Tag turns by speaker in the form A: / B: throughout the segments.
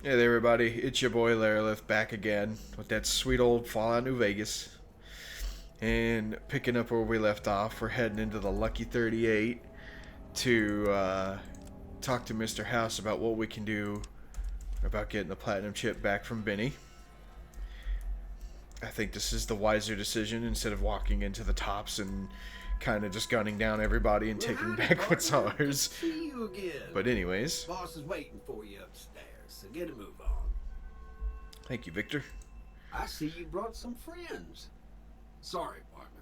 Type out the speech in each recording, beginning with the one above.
A: Hey there, everybody. It's your boy Larry back again with that sweet old Fallout New Vegas. And picking up where we left off, we're heading into the Lucky 38 to talk to Mr. House about what we can do about getting the platinum chip back from Benny. I think this is the wiser decision instead of walking into the tops and kind of just gunning down everybody and
B: Well,
A: taking
B: howdy,
A: back what's
B: partner.
A: ours.
B: See you again.
A: But anyways,
B: Boss is waiting for you upstairs, so get a move on.
A: thank you, Victor.
B: I see you brought some friends. Sorry, partner,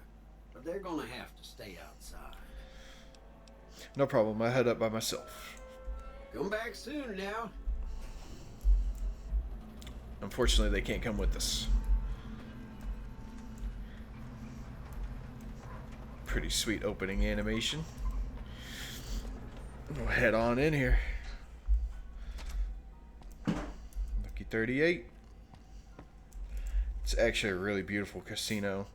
B: but they're gonna have to stay outside.
A: No problem. I head up by myself.
B: Come back soon now.
A: Unfortunately, they can't come with us. Pretty sweet opening animation. We'll head on in here. Lucky 38. It's actually a really beautiful casino.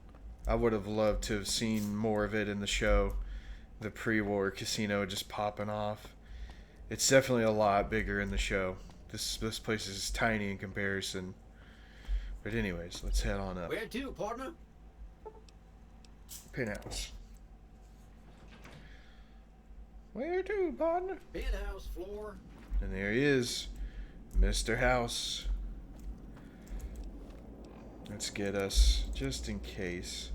A: I would have loved to have seen more of it in the show. The pre-war casino just popping off. It's definitely a lot bigger in the show. This place is tiny in comparison. But anyways, let's head on up.
B: Where to, partner?
A: Penthouse. Where to, partner?
B: Penthouse floor.
A: And there he is, Mr. House. Let's get us, just in case,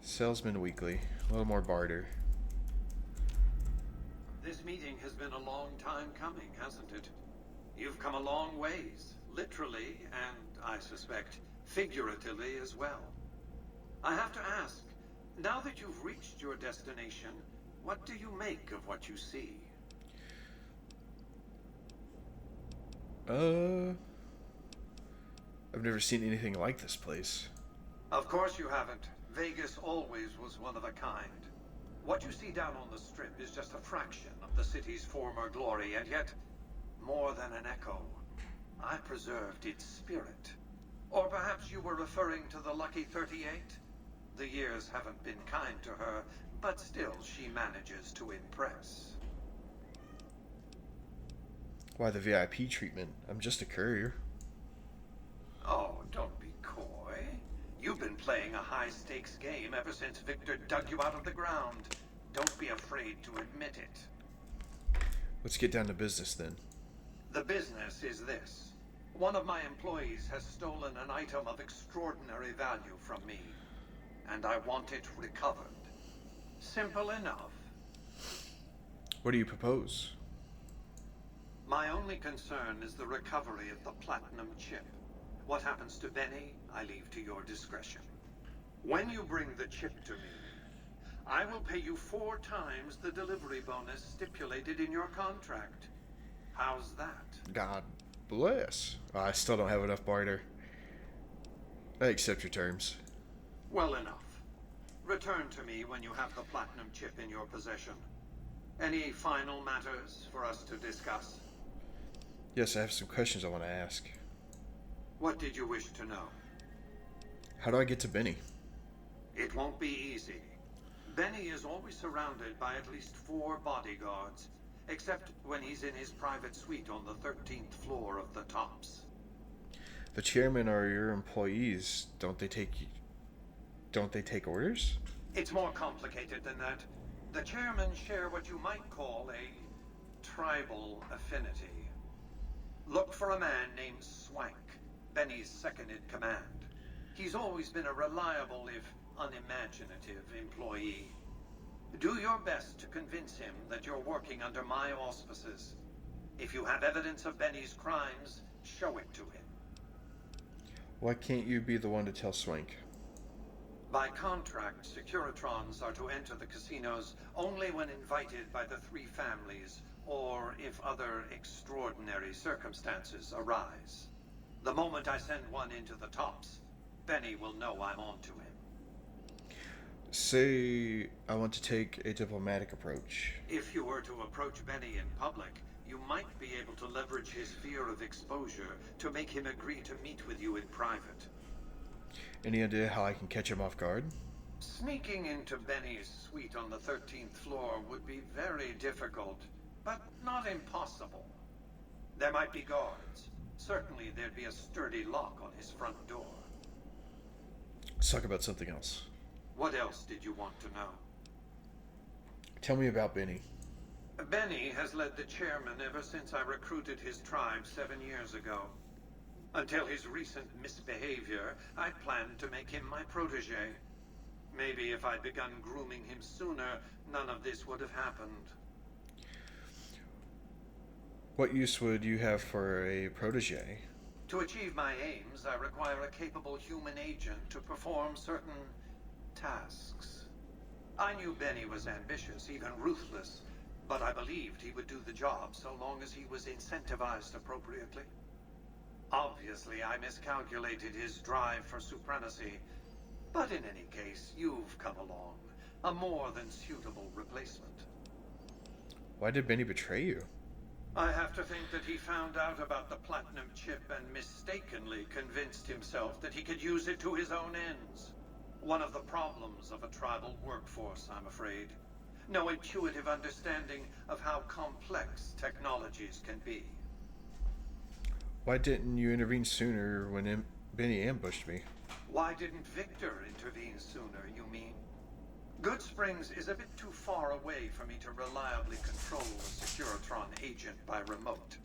A: Salesman Weekly. A little more barter.
C: This meeting has been a long time coming, hasn't it? You've come a long ways, literally, and I suspect figuratively as well. I have to ask, now that you've reached your destination, what do you make of what you see?
A: I've never seen anything like this place.
C: Of course you haven't. Vegas always was one of a kind. What you see down on the strip is just a fraction of the city's former glory, and yet, more than an echo, I preserved its spirit. Or perhaps you were referring to the Lucky 38? The years haven't been kind to her, but still she manages to impress.
A: Why the VIP treatment? I'm just a courier.
C: Oh, don't be coy. You've been playing a high-stakes game ever since Victor dug you out of the ground. Don't be afraid to admit it.
A: Let's get down to business then.
C: The business is this. One of my employees has stolen an item of extraordinary value from me, and I want it recovered. Simple enough.
A: What do you propose?
C: My only concern is the recovery of the platinum chip. What happens to Benny, I leave to your discretion. When you bring the chip to me, I will pay you 4 times the delivery bonus stipulated in your contract. How's that?
A: God bless. I still don't have enough barter. I accept your terms.
C: Well enough. Return to me when you have the platinum chip in your possession. Any final matters for us to discuss?
A: Yes, I have some questions I want to ask.
C: What did you wish to know?
A: How do I get to Benny?
C: It won't be easy. Benny is always surrounded by at least 4 bodyguards, except when he's in his private suite on the 13th floor of the Tops.
A: The chairman are your employees. Don't they take orders?
C: It's more complicated than that. The chairmen share what you might call a tribal affinity. Look for a man named Swank, Benny's second-in-command. He's always been a reliable, if unimaginative, employee. Do your best to convince him that you're working under my auspices. If you have evidence of Benny's crimes, show it to him.
A: Why can't you be the one to tell Swank?
C: By contract, Securitrons are to enter the casinos only when invited by the 3 families, or if other extraordinary circumstances arise. The moment I send one into the Tops, Benny will know I'm on to him.
A: Say I want to take a diplomatic approach.
C: If you were to approach Benny in public, you might be able to leverage his fear of exposure to make him agree to meet with you in private.
A: Any idea how I can catch him off guard?
C: Sneaking into Benny's suite on the 13th floor would be very difficult, but not impossible. There might be guards, Certainly there'd be a sturdy lock on his front door.
A: Let's talk about something else.
C: What else did you want to know?
A: Tell me about Benny.
C: Benny has led the chairman ever since I recruited his tribe 7 years ago. Until his recent misbehavior, I planned to make him my protege. Maybe if I'd begun grooming him sooner, none of this would have happened.
A: What use would you have for a protege?
C: To achieve my aims, I require a capable human agent to perform certain tasks. I knew Benny was ambitious, even ruthless, but I believed he would do the job so long as he was incentivized appropriately. Obviously, I miscalculated his drive for supremacy, but in any case, you've come along, a more than suitable replacement.
A: Why did Benny betray you?
C: I have to think that he found out about the platinum chip and mistakenly convinced himself that he could use it to his own ends. One of the problems of a tribal workforce, I'm afraid. No intuitive understanding of how complex technologies can be.
A: Why didn't you intervene sooner when Benny ambushed me?
C: Why didn't Victor intervene sooner, you mean? Good Springs is a bit too far away for me to reliably control a Securitron agent by remote.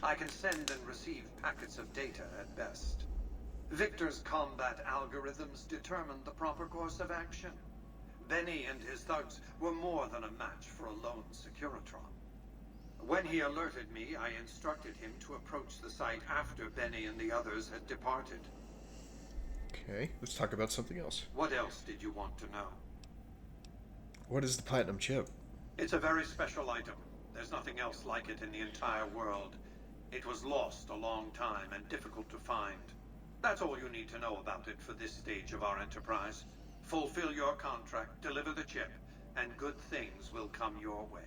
C: I can send and receive packets of data at best. Victor's combat algorithms determined the proper course of action. Benny and his thugs were more than a match for a lone Securitron. When he alerted me, I instructed him to approach the site after Benny and the others had departed.
A: Okay, let's talk about something else.
C: What else did you want to know?
A: What is the platinum chip?
C: It's a very special item. There's nothing else like it in the entire world. It was lost a long time and difficult to find. That's all you need to know about it for this stage of our enterprise. Fulfill your contract, deliver the chip, and good things will come your way.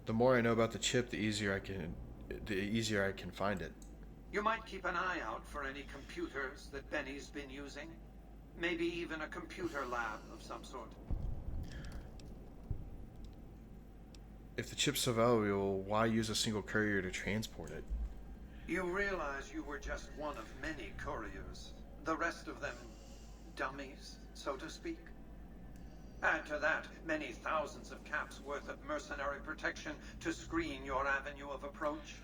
A: The more I know about the chip, the easier I can find it.
C: You might keep an eye out for any computers that Benny's been using. Maybe even a computer lab of some sort.
A: If the chip's so valuable, why use a single courier to transport it?
C: You realize you were just one of many couriers. The rest of them, dummies, so to speak. Add to that many thousands of caps worth of mercenary protection to screen your avenue of approach.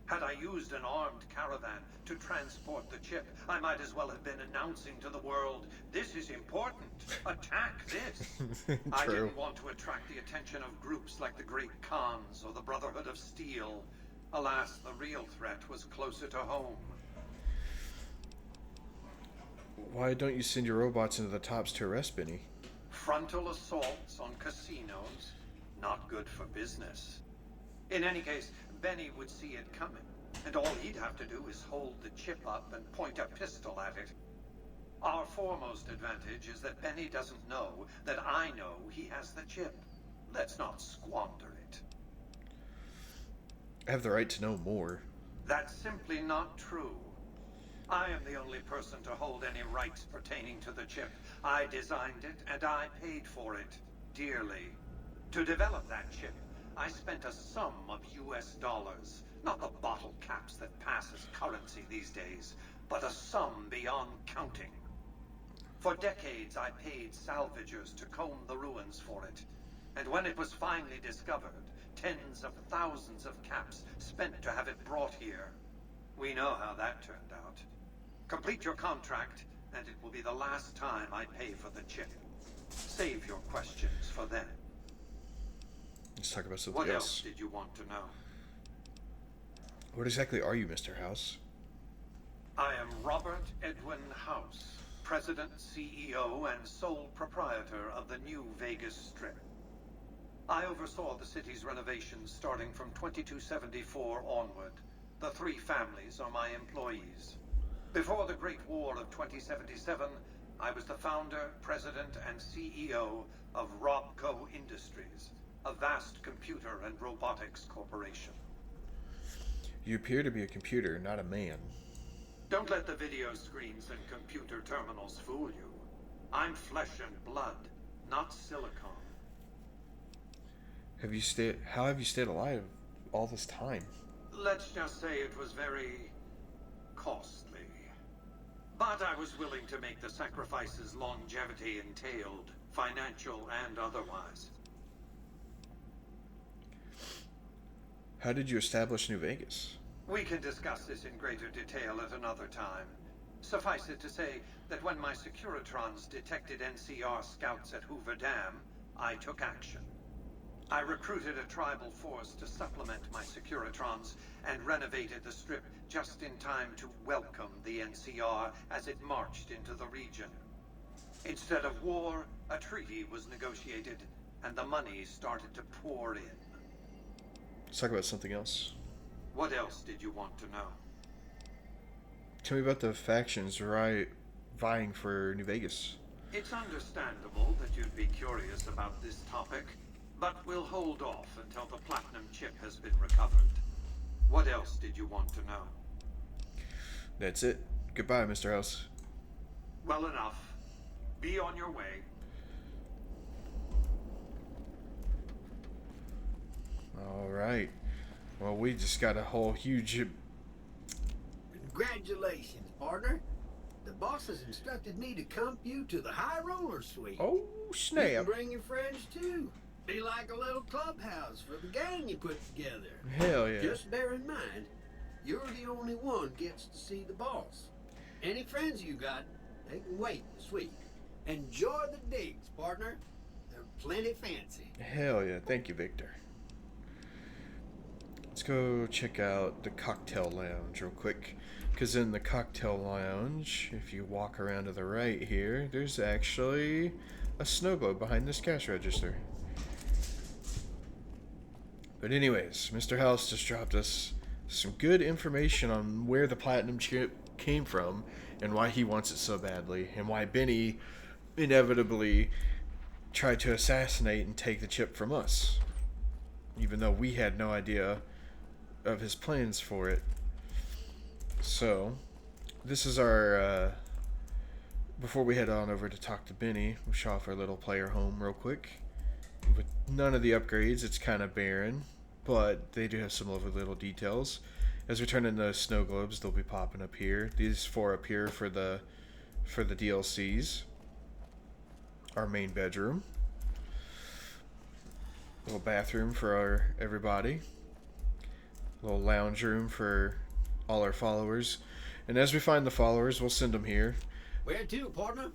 C: Had I used an armed caravan to transport the chip, I might as well have been announcing to the world, this is important, attack this. I didn't want to attract the attention of groups like the Great Khans or the Brotherhood of Steel. Alas, the real threat was closer to home.
A: Why don't you send your robots into the tops to arrest Benny?
C: Frontal assaults on casinos, not good for business. In any case, Benny would see it coming, and all he'd have to do is hold the chip up and point a pistol at it. Our foremost advantage is that Benny doesn't know that I know he has the chip. Let's not squander it.
A: I have the right to know more.
C: That's simply not true. I am the only person to hold any rights pertaining to the chip. I designed it, and I paid for it, dearly. To develop that chip, I spent a sum of US dollars. Not the bottle caps that pass as currency these days, but a sum beyond counting. For decades, I paid salvagers to comb the ruins for it. And when it was finally discovered, tens of thousands of caps spent to have it brought here. We know how that turned out. Complete your contract, and it will be the last time I pay for the chip. Save your questions for then.
A: Let's talk about something
C: What
A: else.
C: else did you want to know?
A: What exactly are you, Mr. House?
C: I am Robert Edwin House, President, CEO, and sole proprietor of the New Vegas Strip. I oversaw the city's renovations starting from 2274 onward. The three families are my employees. Before the Great War of 2077, I was the founder, president, and CEO of Robco Industries, a vast computer and robotics corporation.
A: You appear to be a computer, not a man.
C: Don't let the video screens and computer terminals fool you. I'm flesh and blood, not silicon.
A: How have you stayed alive all this time?
C: Let's just say it was very costly. But I was willing to make the sacrifices longevity entailed, financial and otherwise.
A: How did you establish New Vegas?
C: We can discuss this in greater detail at another time. Suffice it to say that when my Securitrons detected NCR scouts at Hoover Dam, I took action. I recruited a tribal force to supplement my Securitrons and renovated the strip just in time to welcome the NCR as it marched into the region. Instead of war, a treaty was negotiated, and the money started to pour in.
A: Let's talk about something else.
C: What else did you want to know?
A: Tell me about the factions vying for New Vegas.
C: It's understandable that you'd be curious about this topic, but we'll hold off until the platinum chip has been recovered. What else did you want to know?
A: That's it. Goodbye, Mr. House.
C: Well enough. Be on your way.
A: Alright. Well, we just got a whole huge...
B: Congratulations, partner. The boss has instructed me to comp you to the high roller suite.
A: Oh,
B: You
A: snap.
B: can bring your friends too. Be like a little clubhouse for the gang you put together.
A: Hell yeah.
B: Just bear in mind, you're the only one gets to see the boss. Any friends you got, they can wait in the suite. Enjoy the digs, partner. They're plenty fancy.
A: Hell yeah. Thank you, Victor. Let's go check out the cocktail lounge real quick. Because in the cocktail lounge, if you walk around to the right here, there's actually a snow globe behind this cash register. But anyways, Mr. House just dropped us some good information on where the platinum chip came from and why he wants it so badly, and why Benny inevitably tried to assassinate and take the chip from us, even though we had no idea of his plans for it. So, this is our, before we head on over to talk to Benny, we'll show off our little player home real quick. With none of the upgrades, it's kind of barren, but they do have some lovely little details. As we turn in the snow globes, they'll be popping up here. These 4 up here for the DLCs. Our main bedroom. Little bathroom for everybody. Little lounge room for all our followers. And as we find the followers, we'll send them here.
B: Where to, partner?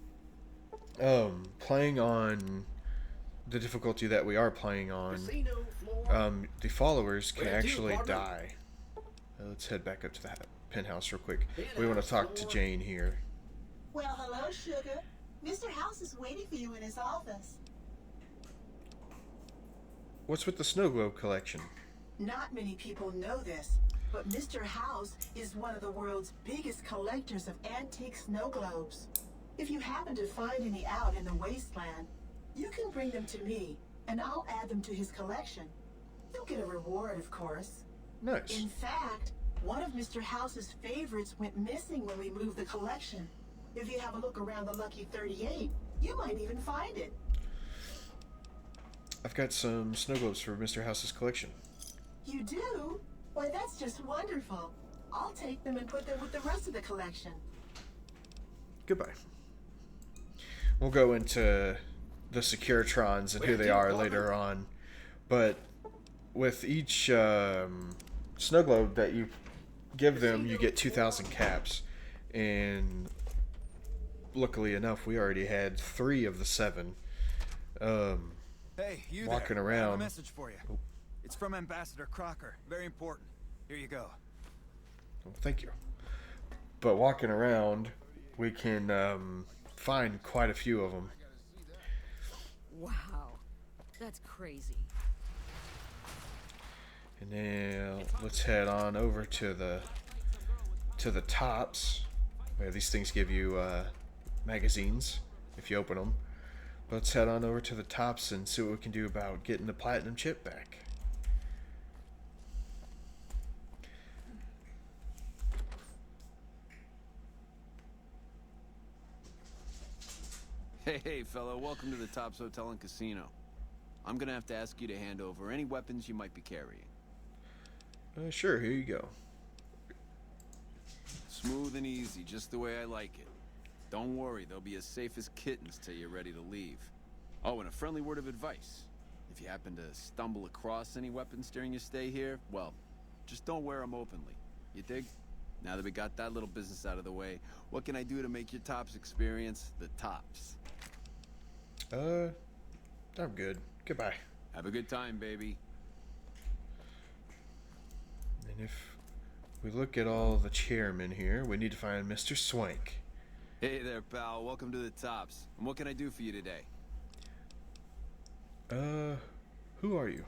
A: Playing on the difficulty that we are playing on,
B: Casino floor.
A: the followers can
B: Where to,
A: actually
B: partner?
A: die. Let's head back up to the penthouse real quick. We want to talk to Jane here.
D: Well, hello, sugar. Mr. House is waiting for you in his office.
A: What's with the snow globe collection?
D: Not many people know this, but Mr. House is one of the world's biggest collectors of antique snow globes. If you happen to find any out in the wasteland, you can bring them to me, and I'll add them to his collection. You'll get a reward, of course.
A: Nice.
D: In fact, one of Mr. House's favorites went missing when we moved the collection. If you have a look around the Lucky 38, you might even find it.
A: I've got some snow globes for Mr. House's collection.
D: You do? Why, that's just wonderful. I'll take them and put them with the rest of the collection.
A: Goodbye. We'll go into the Securitrons and who they are later on. But with each snow globe that you give them, you get 2,000 caps. And luckily enough, we already had 3 of the 7.
E: Hey, you
A: walking
E: there. I have
A: around.
E: a message for you. It's from Ambassador Crocker. Very important. Here you go.
A: Well, thank you. But walking around, we can find quite a few of them.
F: Wow, that's crazy.
A: And now let's head on over to the tops. Where these things give you magazines if you open them. Let's head on over to the tops and see what we can do about getting the platinum chip back.
G: Hey, fellow, welcome to the Tops Hotel and Casino. I'm gonna have to ask you to hand over any weapons you might be carrying.
A: Sure, here you go.
G: Smooth and easy, just the way I like it. Don't worry, they'll be as safe as kittens till you're ready to leave. Oh, and a friendly word of advice. If you happen to stumble across any weapons during your stay here, well, just don't wear them openly. You dig? Now that we got that little business out of the way, what can I do to make your tops experience the tops?
A: I'm good. Goodbye.
G: Have a good time, baby.
A: And if we look at all the chairmen here, we need to find Mr. Swank.
G: Hey there, pal. Welcome to the tops. And what can I do for you today?
A: Who are you?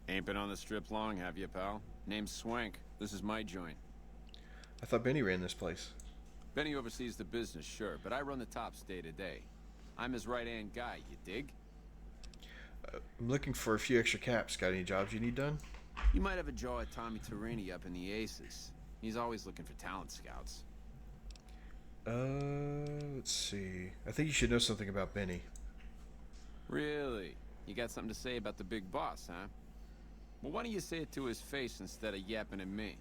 G: Ain't been on the strip long, have you, pal? Name's Swank. This is my joint.
A: I thought Benny ran this place.
G: Benny oversees the business, sure, but I run the tops day to day. I'm his right-hand guy, you dig?
A: I'm looking for a few extra caps. Got any jobs you need done?
G: You might have a jaw at Tommy Tarini up in the Aces. He's always looking for talent scouts.
A: Let's see. I think you should know something about Benny.
G: Really? You got something to say about the big boss, huh? Well, why don't you say it to his face instead of yapping at me?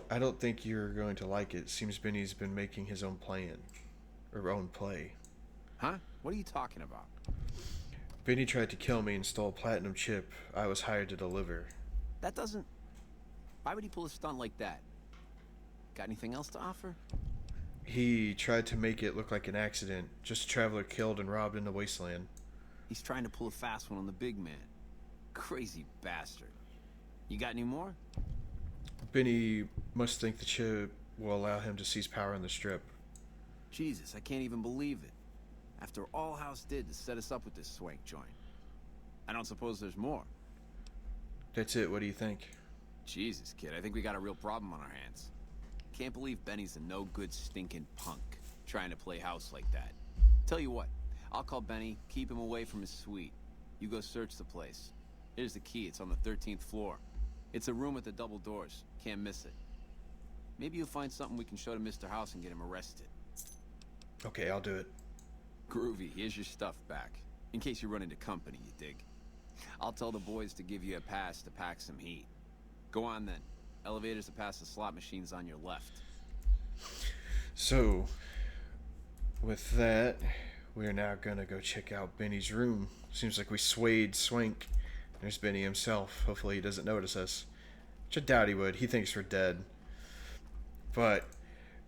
A: I don't think you're going to like it. Seems Benny's been making his own plan. Or own play.
G: Huh? What are you talking about?
A: Benny tried to kill me and stole a platinum chip I was hired to deliver.
G: That doesn't... Why would he pull a stunt like that? Got anything else to offer?
A: He tried to make it look like an accident. Just a traveler killed and robbed in the wasteland.
G: He's trying to pull a fast one on the big man. Crazy bastard. You got any more?
A: Benny must think the chip will allow him to seize power on the strip.
G: Jesus, I can't even believe it. After all House did to set us up with this Swank joint. I don't suppose there's more.
A: That's it. What do you think?
G: Jesus, kid, I think we got a real problem on our hands. Can't believe Benny's a no-good stinking punk trying to play house like that. Tell you what, I'll call Benny, keep him away from his suite. You go search the place. Here's the key, it's on the 13th floor. It's a room with the double doors. Can't miss it. Maybe you'll find something we can show to Mr. House and get him arrested.
A: Okay, I'll do it.
G: Groovy, here's your stuff back. In case you run into company, you dig. I'll tell the boys to give you a pass to pack some heat. Go on then. Elevators to pass the slot machines on your left.
A: So, with that, we're now gonna go check out Benny's room. Seems like we swayed Swank. There's Benny himself. Hopefully he doesn't notice us. Which I doubt he would. He thinks we're dead. But,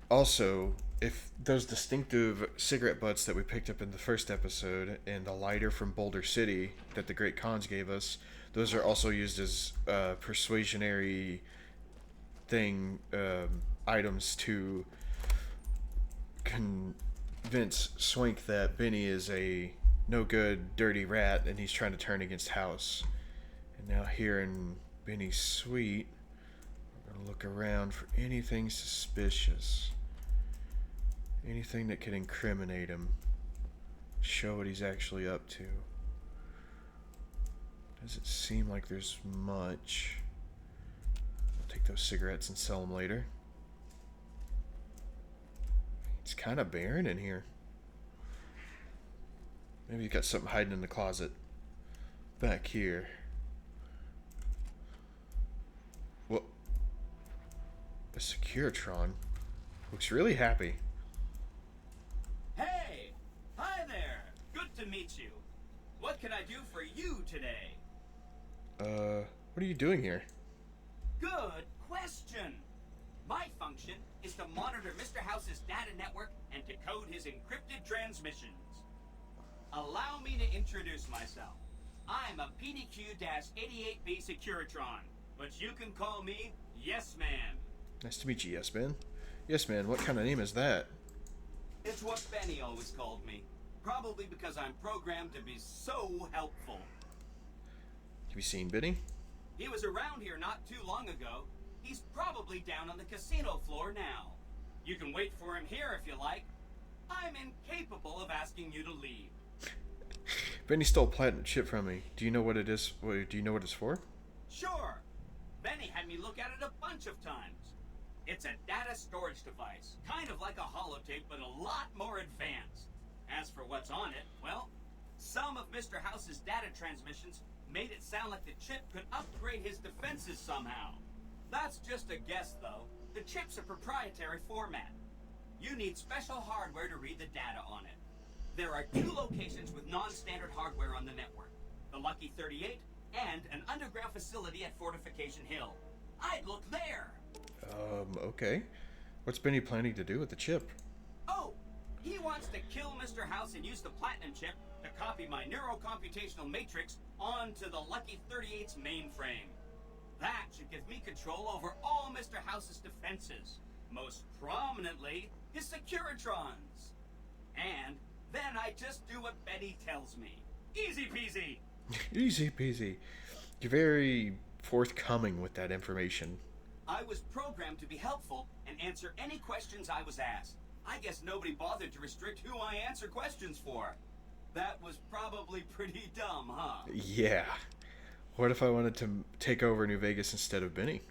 A: also, if those distinctive cigarette butts that we picked up in the first episode and the lighter from Boulder City that the Great Khans gave us, those are also used as persuasionary items to convince Swank that Benny is a no-good, dirty rat and he's trying to turn against House. And now here in Benny's suite, we're going to look around for anything suspicious. Anything that could incriminate him. Show what he's actually up to. Doesn't seem like there's much. I'll take those cigarettes and sell them later. It's kind of barren in here. Maybe you got something hiding in the closet. Back here. What? A Securitron. Looks really happy.
H: Hey! Hi there! Good to meet you. What can I do for you today?
A: What are you doing here?
H: Good question! My function is to monitor Mr. House's data network and decode his encrypted transmissions. Allow me to introduce myself. I'm a PDQ-88B Securitron, but you can call me Yes Man.
A: Nice to meet you, Yes Man. Yes Man, what kind of name is that?
H: It's what Benny always called me. Probably because I'm programmed to be so helpful.
A: Have you seen Benny?
H: He was around here not too long ago. He's probably down on the casino floor now. You can wait for him here if you like. I'm incapable of asking you to leave.
A: Benny stole a platinum chip from me. Do you know what it is? Do you know what it's for?
H: Sure. Benny had me look at it a bunch of times. It's a data storage device, kind of like a holotape, but a lot more advanced. As for what's on it, well, some of Mr. House's data transmissions made it sound like the chip could upgrade his defenses somehow. That's just a guess, though. The chip's a proprietary format. You need special hardware to read the data on it. There are 2 locations with non-standard hardware on the network. The Lucky 38 and an underground facility at Fortification Hill. I'd look there.
A: Okay. What's Benny planning to do with the chip?
H: Oh, he wants to kill Mr. House and use the Platinum chip to copy my neurocomputational matrix onto the Lucky 38's mainframe. That should give me control over all Mr. House's defenses, most prominently his Securitrons. And then I just do what Betty tells me. Easy peasy.
A: Easy peasy. You're very forthcoming with that information.
H: I was programmed to be helpful and answer any questions I was asked. I guess nobody bothered to restrict who I answer questions for. That was probably pretty dumb, huh?
A: Yeah. What if I wanted to take over New Vegas instead of Benny?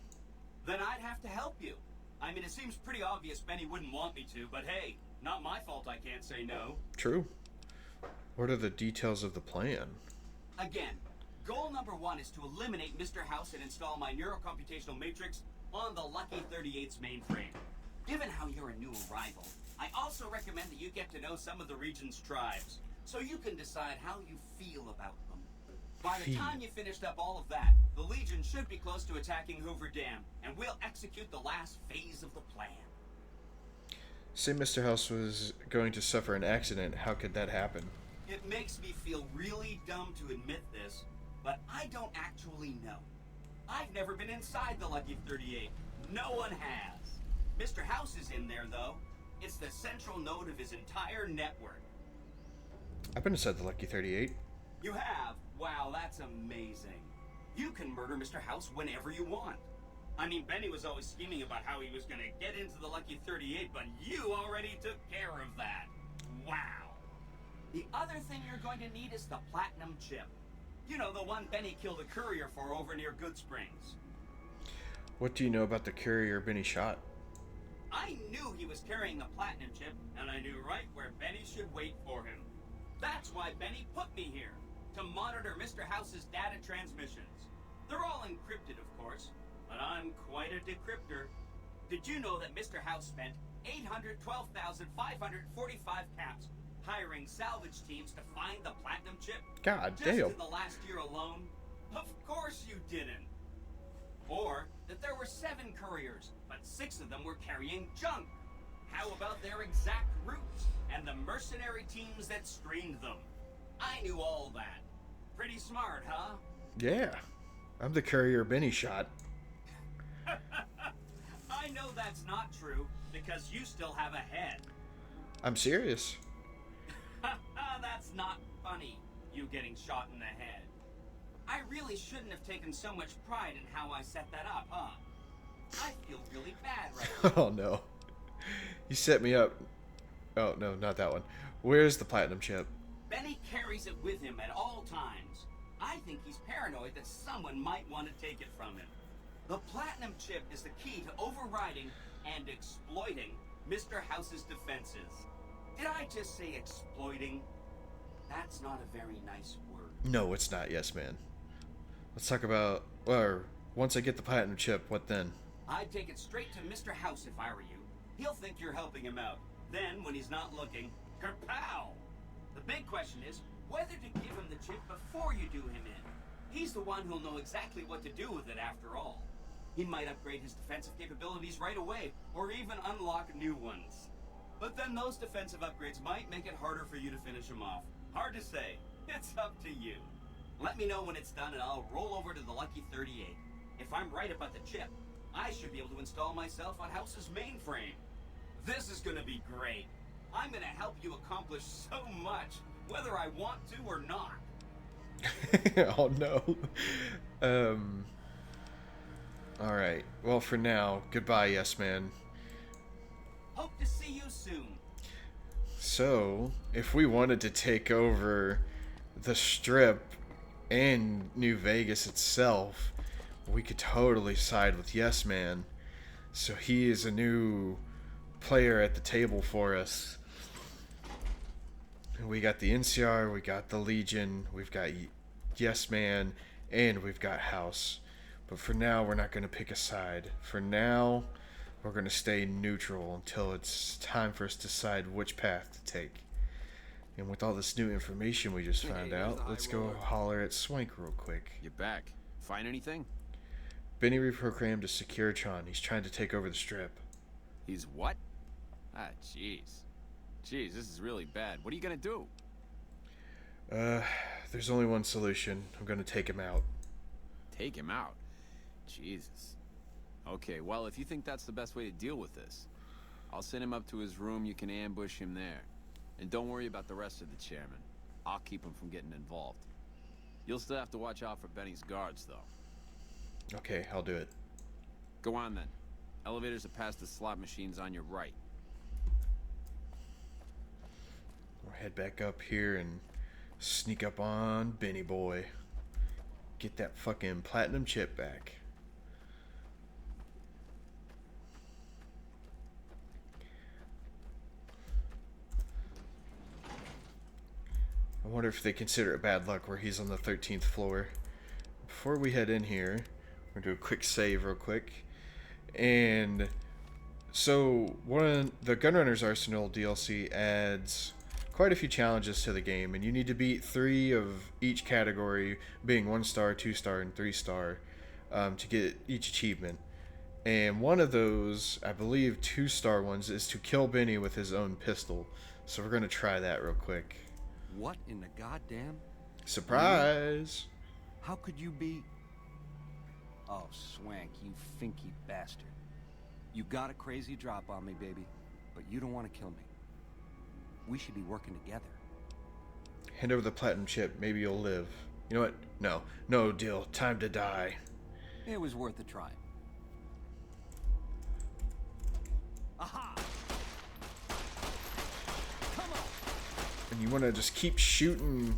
H: Then I'd have to help you. I mean, it seems pretty obvious Benny wouldn't want me to, but hey, not my fault I can't say no.
A: True. What are the details of the plan?
H: Again, goal number 1 is to eliminate Mr. House and install my neurocomputational matrix on the Lucky 38's mainframe. Given how you're a new arrival, I also recommend that you get to know some of the region's tribes, so you can decide how you feel about them. By the time you finished up all of that, the Legion should be close to attacking Hoover Dam, and we'll execute the last phase of the plan.
A: Say Mr. House was going to suffer an accident. How could that happen?
H: It makes me feel really dumb to admit this, but I don't actually know. I've never been inside the Lucky 38. No one has. Mr. House is in there, though. It's the central node of his entire network.
A: I've been inside the Lucky 38.
H: You have? Wow, that's amazing. You can murder Mr. House whenever you want. I mean, Benny was always scheming about how he was going to get into the Lucky 38, but you already took care of that. Wow. The other thing you're going to need is the Platinum chip. You know, the one Benny killed a courier for over near Good Springs.
A: What do you know about the courier Benny shot?
H: I knew he was carrying the Platinum chip, and I knew right where Benny should wait for him. That's why Benny put me here, to monitor Mr. House's data transmissions. They're all encrypted, of course, but I'm quite a decryptor. Did you know that Mr. House spent 812,545 caps hiring salvage teams to find the Platinum chip?
A: God
H: Just
A: damn.
H: in the last year alone? Of course you didn't. Or that there were 7 couriers, but 6 of them were carrying junk. How about their exact routes and the mercenary teams that screened them? I knew all that. Pretty smart, huh?
A: Yeah. I'm the courier Benny shot.
H: I know that's not true, because you still have a head.
A: I'm serious.
H: That's not funny, you getting shot in the head. I really shouldn't have taken so much pride in how I set that up, huh? I feel really bad right now.
A: Oh no. You set me up. Oh no, not that one. Where's the Platinum chip?
H: Benny carries it with him at all times. I think he's paranoid that someone might want to take it from him. The Platinum chip is the key to overriding and exploiting Mr. House's defenses. Did I just say exploiting? That's not a very nice word.
A: No, it's not. Yes, man. Let's talk about, or once I get the Platinum chip, what then?
H: I'd take it straight to Mr. House if I were you. He'll think you're helping him out. Then, when he's not looking, kerpow! The big question is whether to give him the chip before you do him in. He's the one who'll know exactly what to do with it after all. He might upgrade his defensive capabilities right away, or even unlock new ones. But then those defensive upgrades might make it harder for you to finish him off. Hard to say. It's up to you. Let me know when it's done and I'll roll over to the Lucky 38. If I'm right about the chip, I should be able to install myself on House's mainframe. This is gonna be great. I'm gonna help you accomplish so much, whether I want to or not.
A: Oh no. Alright. Well, for now, goodbye, yes man.
H: Hope to see you soon.
A: So, if we wanted to take over the Strip and New Vegas itself, we could totally side with Yes Man. So he is a new player at the table for us. We got the NCR, we got the Legion, we've got Yes Man, and we've got House. But for now, we're not going to pick a side. For now, we're going to stay neutral until it's time for us to decide which path to take. And with all this new information we just found out, let's go holler at Swank real quick.
G: You're back. Find anything?
A: Benny reprogrammed a Securitron. He's trying to take over the strip.
G: He's what? Ah, jeez. Jeez, this is really bad. What are you gonna do?
A: There's only one solution. I'm gonna take him out.
G: Take him out? Jesus. Okay, well, if you think that's the best way to deal with this, I'll send him up to his room. You can ambush him there. And don't worry about the rest of the chairman. I'll keep him from getting involved. You'll still have to watch out for Benny's guards, though.
A: Okay, I'll do it.
G: Go on, then. Elevators are past the slot machines on your right.
A: We'll head back up here and sneak up on Benny Boy. Get that fucking platinum chip back. I wonder if they consider it bad luck where he's on the 13th floor. Before we head in here, we're gonna do a quick save real quick. And so the Gunrunner's Arsenal DLC adds quite a few challenges to the game, and you need to beat 3 of each category, being 1 star, 2 star, and 3 star, to get each achievement. And one of those, I believe 2 star ones, is to kill Benny with his own pistol. So we're gonna try that real quick.
I: What in the goddamn?
A: Surprise!
I: How could you be... Oh, Swank, you finky bastard. You got a crazy drop on me, baby, but you don't want to kill me. We should be working together.
A: Hand over the platinum chip, maybe you'll live. You know what? No. No deal. Time to die.
I: It was worth a try. Aha! Come on!
A: And you want to just keep shooting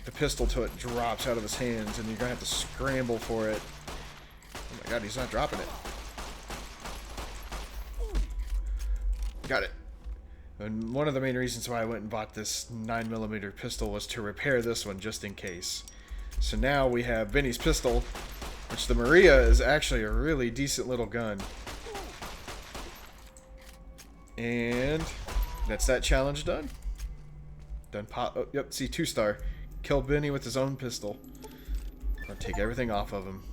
A: the pistol till it drops out of his hands, and you're going to have to scramble for it. Oh my god, he's not dropping it. Got it. And one of the main reasons why I went and bought this 9mm pistol was to repair this one just in case. So now we have Benny's pistol, which the Maria is actually a really decent little gun. And that's that challenge done. Done pop. Oh, yep, see, 2 star. Kill Benny with his own pistol. I'll take everything off of him.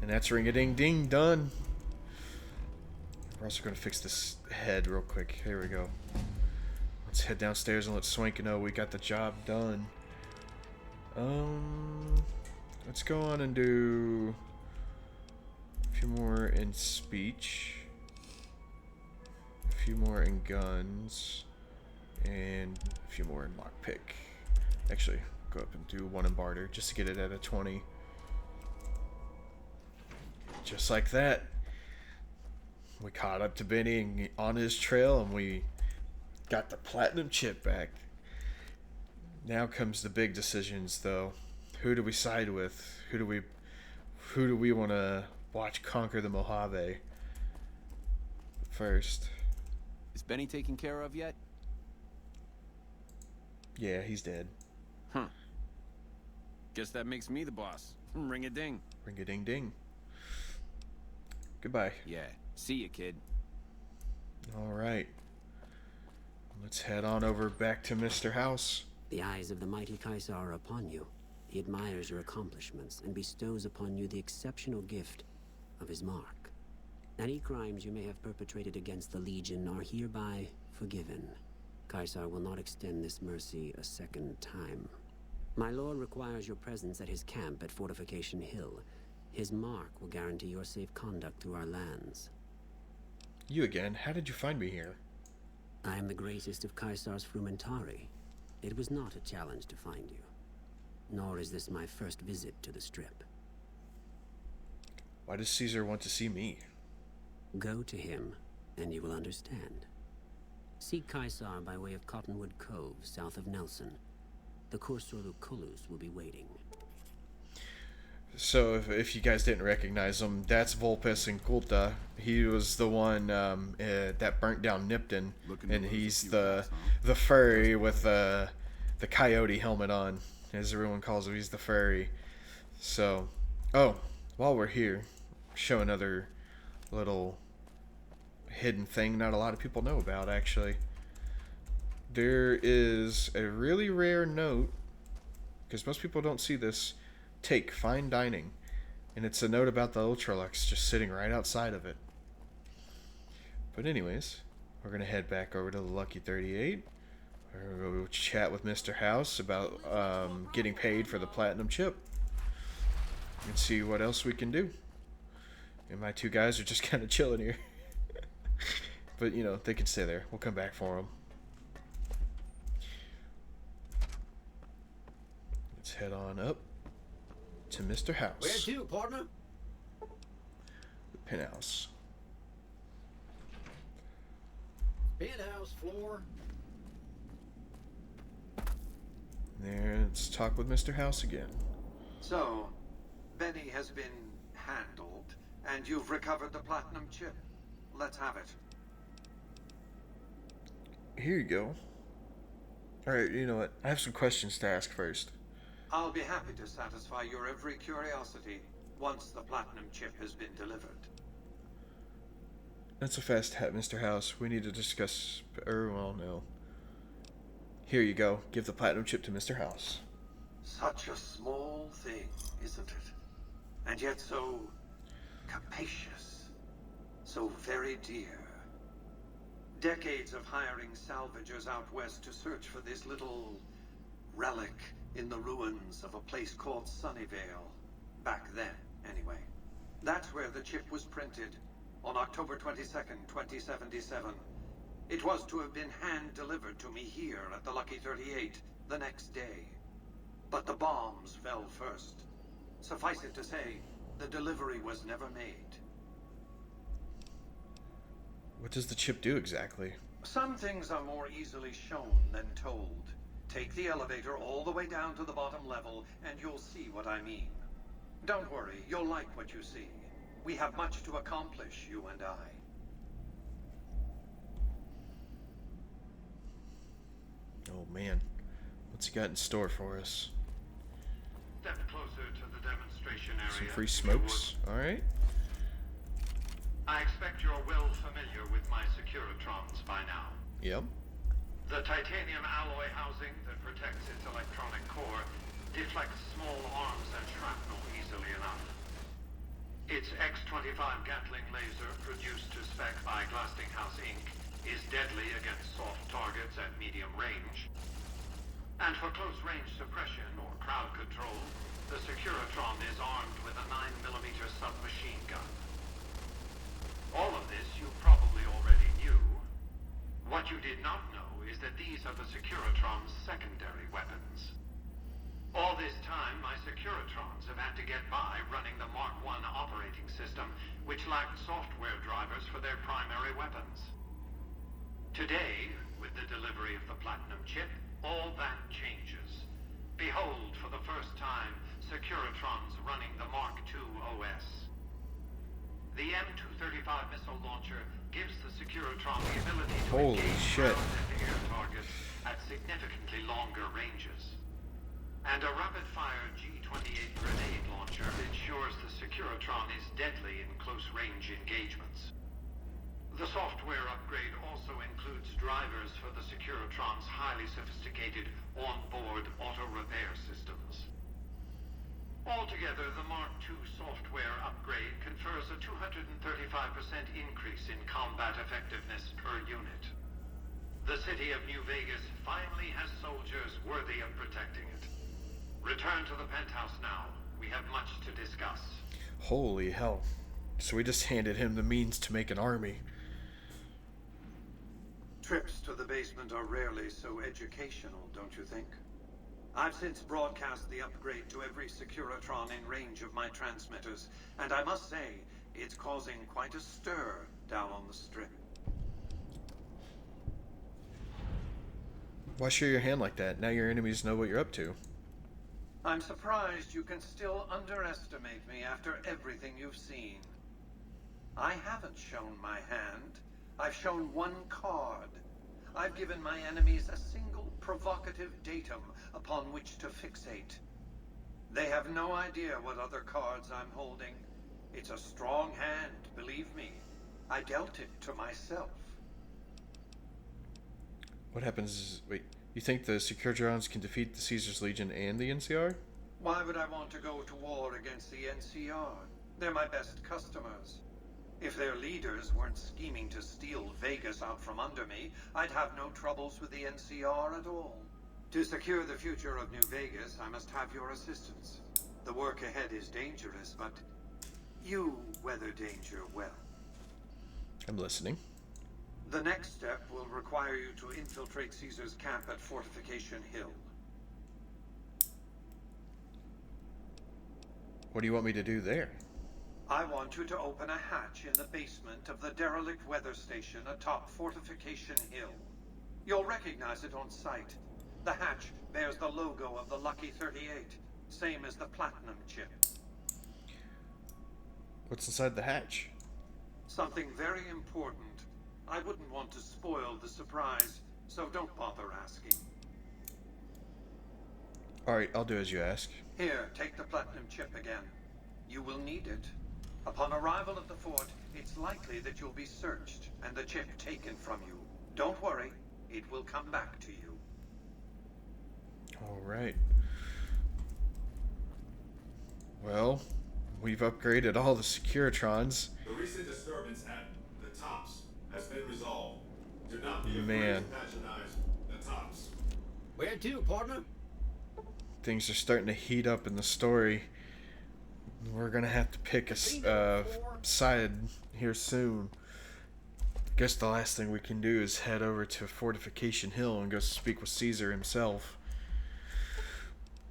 A: And that's ring-a-ding-ding done. We're also going to fix this head real quick. Here we go. Let's head downstairs and let Swank know we got the job done. Let's go on and do a few more in speech. A few more in guns. And a few more in lockpick. Actually, go up and do 1 in barter just to get it at a 20. Just like that. We caught up to Benny and on his trail, and we got the platinum chip back. Now comes the big decisions, though. Who do we side with? Who do we want to watch conquer the Mojave first?
G: Is Benny taken care of yet?
A: Yeah, he's dead.
G: Huh. Guess that makes me the boss. Ring-a-ding.
A: Ring-a-ding-ding. Goodbye.
G: Yeah. See ya, kid.
A: Alright. Let's head on over back to Mr. House.
J: The eyes of the mighty Kaisar are upon you. He admires your accomplishments and bestows upon you the exceptional gift of his mark. Any crimes you may have perpetrated against the Legion are hereby forgiven. Kaisar will not extend this mercy a second time. My lord requires your presence at his camp at Fortification Hill. His mark will guarantee your safe conduct through our lands.
A: You again? How did you find me here?
J: I am the greatest of Kaisar's Frumentari. It was not a challenge to find you. Nor is this my first visit to the Strip.
A: Why does Caesar want to see me?
J: Go to him, and you will understand. Seek Kaisar by way of Cottonwood Cove, south of Nelson. The Kursuru Kulus will be waiting.
A: So, if you guys didn't recognize him, that's Vulpes and Kulta. He was the one that burnt down Nipton, and he's the furry with the coyote helmet on, as everyone calls him. He's the furry. So, oh, while we're here, show another little hidden thing not a lot of people know about, actually. There is a really rare note, because most people don't see this. Take fine dining. And it's a note about the Ultralux just sitting right outside of it. But anyways, we're going to head back over to the Lucky 38. We're going to go chat with Mr. House about getting paid for the platinum chip. And see what else we can do. And my two guys are just kind of chilling here. But, you know, they can stay there. We'll come back for them. Let's head on up to Mr. House.
B: Where to, partner?
A: The penthouse.
B: Penthouse floor.
A: There, let's talk with Mr. House again.
C: So, Benny has been handled, and you've recovered the platinum chip. Let's have it.
A: Here you go. Alright, you know what? I have some questions to ask first.
C: I'll be happy to satisfy your every curiosity once the platinum chip has been delivered.
A: That's a fast hat, Mr. House. We need to discuss... well, no. Here you go. Give the platinum chip to Mr. House.
C: Such a small thing, isn't it? And yet so capacious. So very dear. Decades of hiring salvagers out west to search for this little relic in the ruins of a place called Sunnyvale. Back then, anyway. That's where the chip was printed, on October 22nd, 2077. It was to have been hand-delivered to me here at the Lucky 38 the next day. But the bombs fell first. Suffice it to say, the delivery was never made.
A: What does the chip do exactly?
C: Some things are more easily shown than told. Take the elevator all the way down to the bottom level, and you'll see what I mean. Don't worry, you'll like what you see. We have much to accomplish, you and I.
A: Oh man, what's he got in store for us?
K: Step closer to the demonstration area.
A: Some free smokes, alright.
K: I expect you're well familiar with my Securitrons by now.
A: Yep.
K: The titanium alloy housing that protects its electronic core deflects small arms and shrapnel easily enough. Its X-25 Gatling laser, produced to spec by Glasstinghouse Inc., is deadly against soft targets at medium range. And for close-range suppression or crowd control, the Securitron is armed with a 9mm submachine gun. All of this you probably already knew. What you did not know is that these are the Securitron's secondary weapons. All this time, my Securitrons have had to get by running the Mark I operating system, which lacked software drivers for their primary weapons. Today, with the delivery of the Platinum chip, all that changes. Behold, for the first time, Securitrons running the Mark II OS. The M235 missile launcher gives the Securitron the ability to engage ground and air targets at significantly longer ranges. And a rapid-fire G-28 grenade launcher ensures the Securitron is deadly in close-range engagements. The software upgrade also includes drivers for the Securitron's highly sophisticated on-board auto-repair systems. Altogether, the Mark II software upgrade confers a 235% increase in combat effectiveness per unit. The city of New Vegas finally has soldiers worthy of protecting it. Return to the penthouse now. We have much to discuss.
A: Holy hell. So we just handed him the means to make an army.
C: Trips to the basement are rarely so educational, don't you think? I've since broadcast the upgrade to every Securitron in range of my transmitters, and I must say, it's causing quite a stir down on the strip.
A: Why show your hand like that? Now your enemies know what you're up to.
C: I'm surprised you can still underestimate me after everything you've seen. I haven't shown my hand. I've shown one card. I've given my enemies a single provocative datum upon which to fixate. They have no idea what other cards I'm holding, It's a strong hand, believe me. I dealt it to myself.
A: What happens? Wait, you think the Securitrons can defeat the Caesar's Legion and the NCR?
C: Why would I want to go to war against the NCR? They're my best customers. If their leaders weren't scheming to steal Vegas out from under me, I'd have no troubles with the NCR at all. To secure the future of New Vegas, I must have your assistance. The work ahead is dangerous, but you weather danger well.
A: I'm listening.
C: The next step will require you to infiltrate Caesar's camp at Fortification Hill.
A: What do you want me to do there?
C: I want you to open a hatch in the basement of the derelict weather station atop Fortification Hill. You'll recognize it on sight. The hatch bears the logo of the Lucky 38, same as the Platinum chip.
A: What's inside the hatch?
C: Something very important. I wouldn't want to spoil the surprise, so don't bother asking.
A: Alright, I'll do as you ask.
C: Here, take the Platinum chip again. You will need it. Upon arrival at the fort, it's likely that you'll be searched and the chip taken from you. Don't worry, it will come back to you.
A: Alright. Well, we've upgraded all the Securitrons.
L: The recent disturbance at the Tops has been resolved. Do not be afraid
A: Man.
L: to patronize the Tops.
B: Where to, partner?
A: Things are starting to heat up in the story. We're gonna have to pick a side here soon. Guess the last thing we can do is head over to Fortification Hill and go speak with Caesar himself.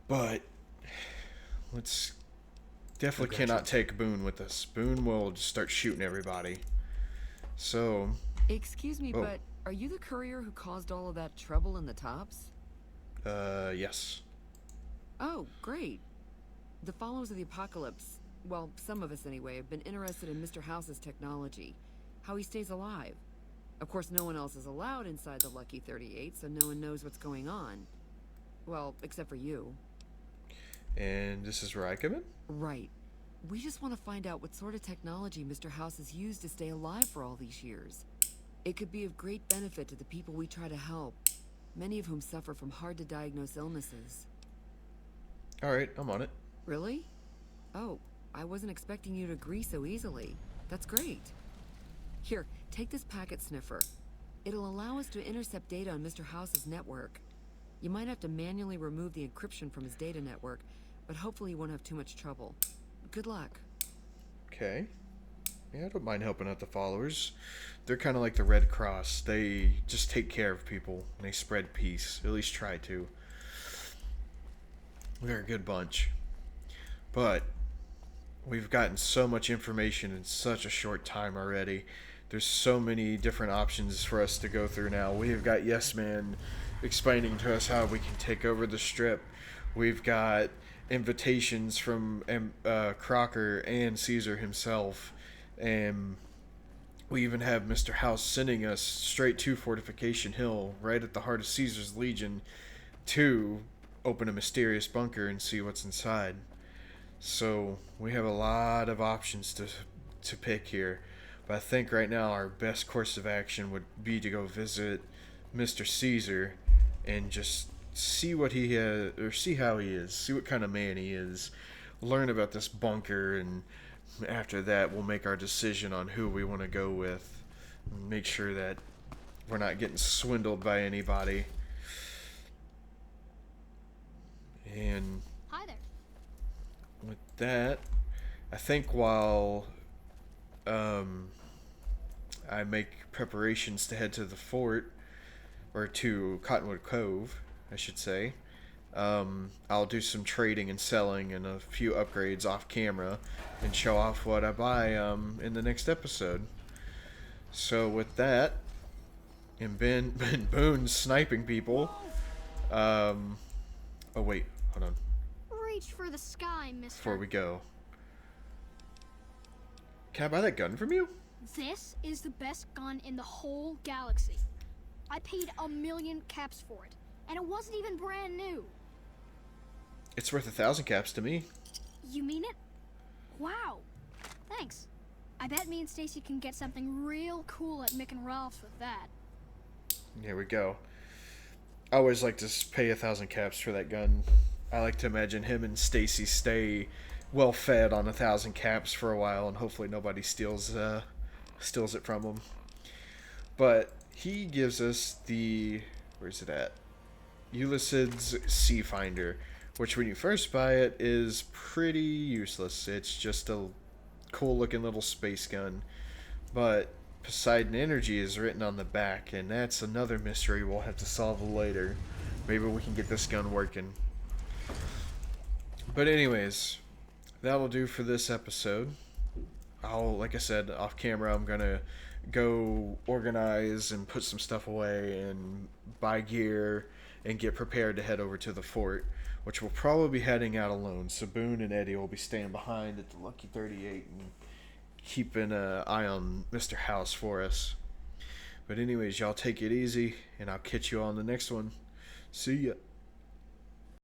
A: But let's definitely cannot take Boone with us. Boone will just start shooting everybody. So,
F: Excuse me, but are you the courier who caused all of that trouble in the Tops?
A: yes.
F: Oh, great. The followers of the apocalypse, well, some of us anyway, have been interested in Mr. House's technology, how he stays alive. Of course, no one else is allowed inside the Lucky 38, so no one knows what's going on. Well, except for you.
A: And this is where I come in?
F: Right. We just want to find out what sort of technology Mr. House has used to stay alive for all these years. It could be of great benefit to the people we try to help, many of whom suffer from hard-to-diagnose illnesses.
A: Alright, I'm on it.
F: Really? Oh, I wasn't expecting you to agree so easily. That's great. Here, take this packet sniffer. It'll allow us to intercept data on Mr. House's network. You might have to manually remove the encryption from his data network, but hopefully you won't have too much trouble. Good luck.
A: Okay. Yeah, I don't mind helping out the followers. They're kind of like the Red Cross. They just take care of people, and they spread peace. At least try to. They're a good bunch. But we've gotten so much information in such a short time already. There's so many different options for us to go through now. We've got Yes Man explaining to us how we can take over the strip. We've got invitations from Crocker and Caesar himself. And we even have Mr. House sending us straight to Fortification Hill, right at the heart of Caesar's Legion, to open a mysterious bunker and see what's inside. So we have a lot of options to pick here. But I think right now our best course of action would be to go visit Mr. Caesar and just see what he has, or see how he is, see what kind of man he is, learn about this bunker, and after that we'll make our decision on who we want to go with. Make sure that we're not getting swindled by anybody. And
M: hi there.
A: With that, I think while I make preparations to head to the fort, or to Cottonwood Cove, I should say, I'll do some trading and selling and a few upgrades off camera and show off what I buy in the next episode. So with that, and Ben Boone's sniping people. Oh wait, hold on.
M: Reach for the sky, mister.
A: Before we go, can I buy that gun from you?
M: This is the best gun in the whole galaxy. I paid 1,000,000 caps for it, and it wasn't even brand new.
A: It's worth 1,000 caps to me.
M: You mean it? Wow. Thanks. I bet me and Stacy can get something real cool at Mick and Ralph's with that.
A: Here we go. I always like to pay 1,000 caps for that gun. I like to imagine him and Stacy stay well fed on 1,000 caps for a while, and hopefully nobody steals it from him. But he gives us the, where's it at? Ulysses Sea Finder, which when you first buy it is pretty useless. It's just a cool looking little space gun. But Poseidon Energy is written on the back, and that's another mystery we'll have to solve later. Maybe we can get this gun working. But anyways, that'll do for this episode. Like I said, off camera, I'm gonna go organize and put some stuff away and buy gear and get prepared to head over to the fort, which we'll probably be heading out alone. So Boone and Eddie will be staying behind at the Lucky 38 and keeping an eye on Mr. House for us. But anyways, y'all take it easy, and I'll catch you on the next one. See ya.